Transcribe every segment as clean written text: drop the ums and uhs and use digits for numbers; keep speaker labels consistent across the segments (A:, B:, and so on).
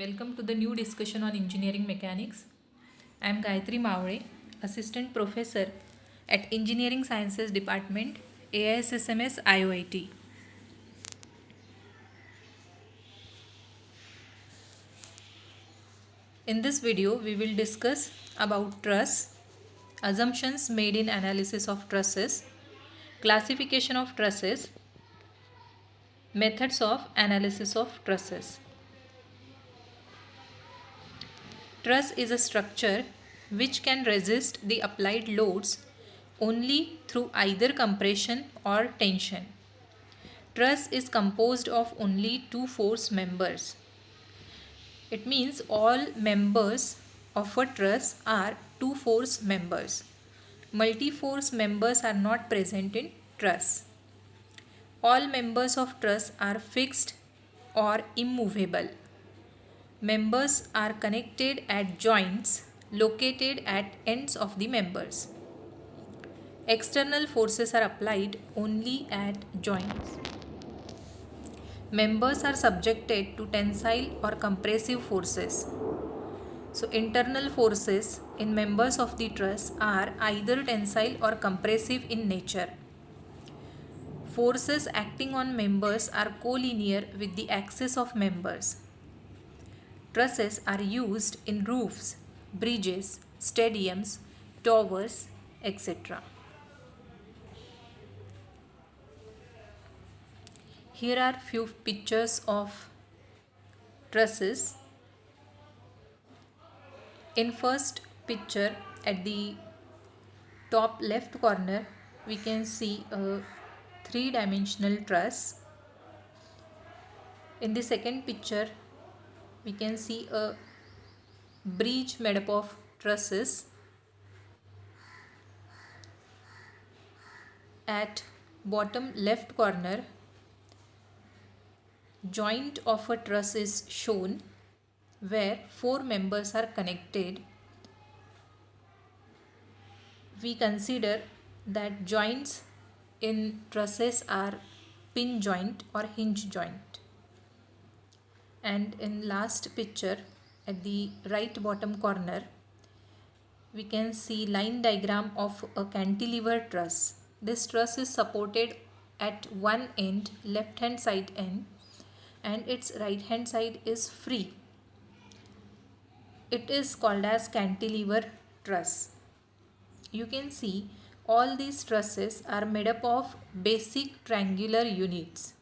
A: Welcome to the new discussion on engineering mechanics. I am Gayatri Mavre, Assistant Professor at Engineering Sciences Department, AISSMS IOIT. In this video, we will discuss about truss, assumptions made in analysis of trusses, classification of trusses, methods of analysis of trusses. Truss is a structure which can resist the applied loads only through either compression or tension. Truss is composed of only two force members. It means all members of a truss are two force members. Multi-force members are not present in truss. All members of truss are fixed or immovable. Members are connected at joints located at ends of the members. External forces are applied only at joints. Members are subjected to tensile or compressive forces. So internal forces in members of the truss are either tensile or compressive in nature. Forces acting on members are collinear with the axis of members. Trusses are used in roofs, bridges, stadiums, towers, etc. Here are few pictures of trusses. In first picture at the top left corner, we can see a three-dimensional truss. In the second picture, we can see a bridge made up of trusses. At bottom left corner, joint of a truss is shown where four members are connected. We consider that joints in trusses are pin joint or hinge joint. And in last picture at the right bottom corner, we can see line diagram of a cantilever truss. This truss is supported at one end, left hand side end, and its right hand side is free. It is called as cantilever truss. You can see all these trusses are made up of basic triangular units.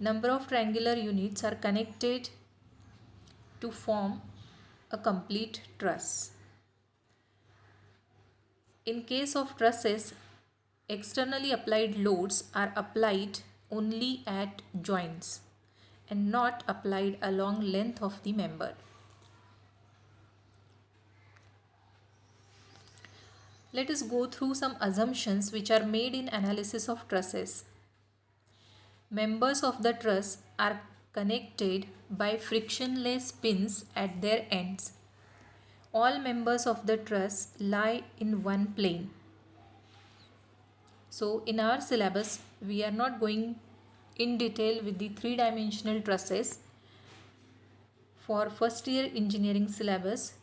A: Number of triangular units are connected to form a complete truss. In case of trusses, externally applied loads are applied only at joints and not applied along length of the member. Let us go through some assumptions which are made in analysis of trusses. Members of the truss are connected by frictionless pins at their ends. All members of the truss lie in one plane. So in our syllabus, we are not going in detail with the three-dimensional trusses. For first year engineering syllabus,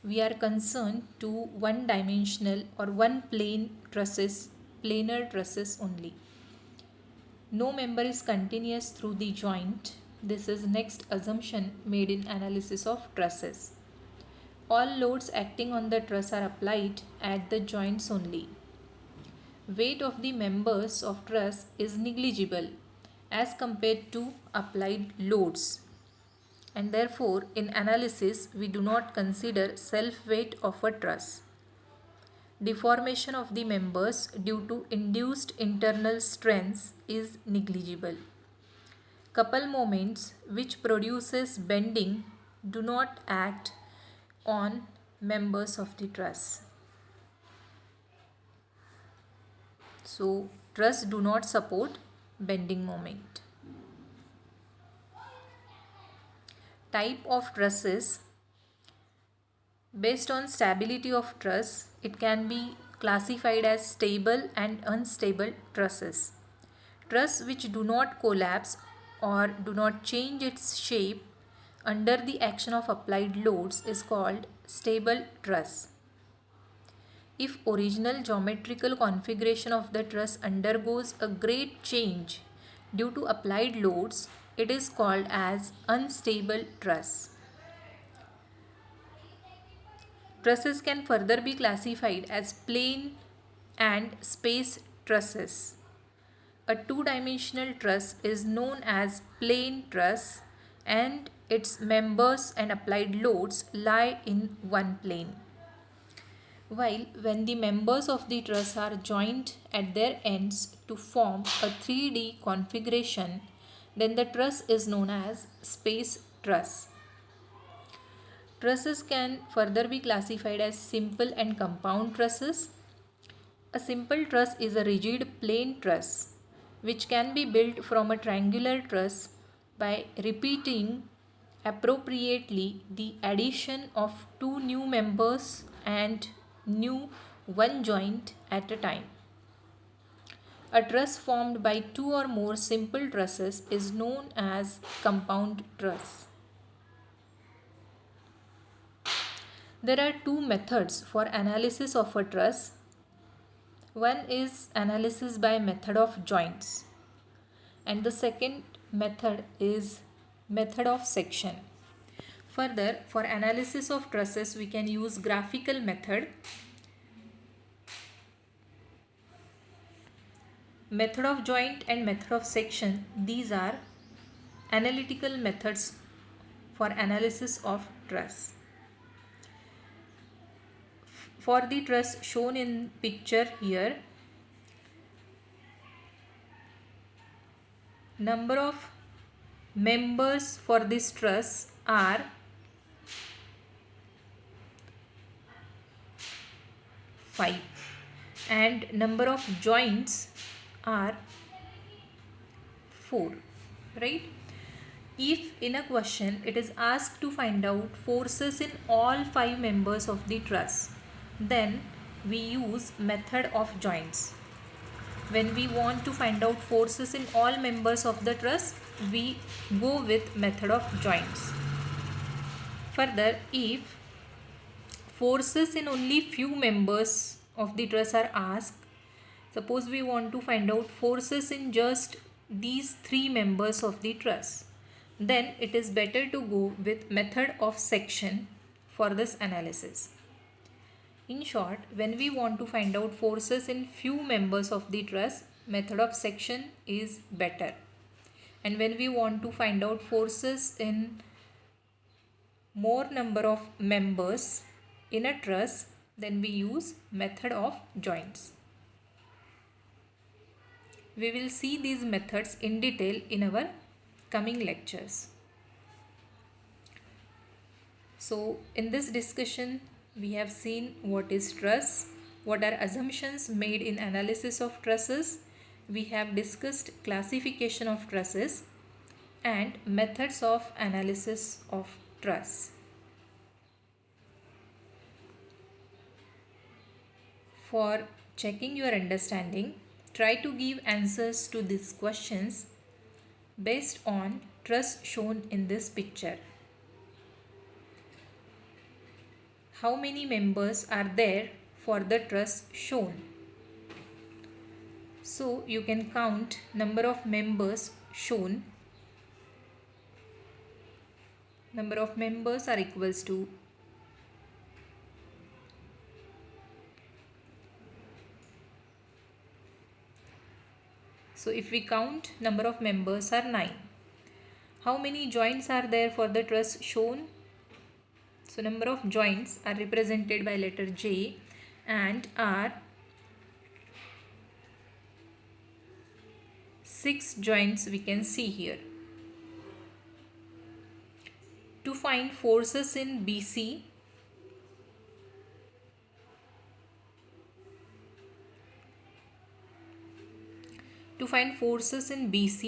A: we are concerned to one-dimensional or one plane trusses, planar trusses only. No member is continuous through the joint. This is next assumption made in analysis of trusses. All loads acting on the truss are applied at the joints only. Weight of the members of truss is negligible as compared to applied loads, and therefore in analysis we do not consider self-weight of a truss. Deformation of the members due to induced internal strengths is negligible. Couple moments which produces bending do not act on members of the truss. So truss do not support bending moment. Type of trusses. Based on stability of truss, it can be classified as stable and unstable trusses. Truss which do not collapse or do not change its shape under the action of applied loads is called stable truss. If original geometrical configuration of the truss undergoes a great change due to applied loads, it is called as unstable truss. Trusses can further be classified as plane and space trusses. A two-dimensional truss is known as plane truss and its members and applied loads lie in one plane. While when the members of the truss are joined at their ends to form a 3D configuration, then the truss is known as space truss. Trusses can further be classified as simple and compound trusses. A simple truss is a rigid plain truss which can be built from a triangular truss by repeating appropriately the addition of two new members and new one joint at a time. A truss formed by two or more simple trusses is known as compound truss. There are two methods for analysis of a truss. One is analysis by method of joints and the second method is method of section. Further, for analysis of trusses we can use graphical method, method of joint and method of section. These are analytical methods for analysis of truss. For the truss shown in picture here, number of members for this truss are 5 and number of joints are 4, right? If in a question it is asked to find out forces in all 5 members of the truss, then we use method of joints. When we want to find out forces in all members of the truss, we go with method of joints. Further, if forces in only few members of the truss are asked, suppose we want to find out forces in just these 3 members of the truss, then it is better to go with method of section for this analysis. In short, when we want to find out forces in few members of the truss, method of section is better. And when we want to find out forces in more number of members in a truss, then we use method of joints. We will see these methods in detail in our coming lectures. So, in this discussion, we have seen what is truss, what are assumptions made in analysis of trusses. We have discussed classification of trusses and methods of analysis of truss. For checking your understanding, try to give answers to these questions based on truss shown in this picture. How many members are there for the truss shown? So you can count number of members shown. Number of members are equals to so if we count, number of members are 9. How many joints are there for the truss shown? So number of joints are represented by letter J and are 6 joints we can see here. To find forces in BC,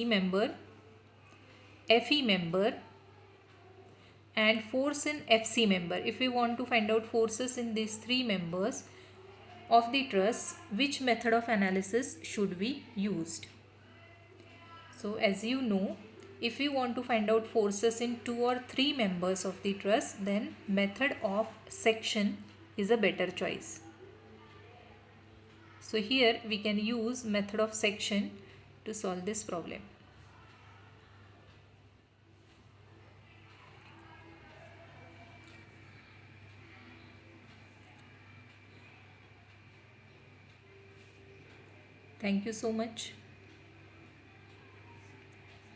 A: member, FE member and force in FC member. If we want to find out forces in these 3 members of the truss, which method of analysis should be used? So as you know, If you want to find out forces in 2 or 3 members of the truss, then method of section is a better choice. So here we can use method of section to solve this problem. Thank you so much.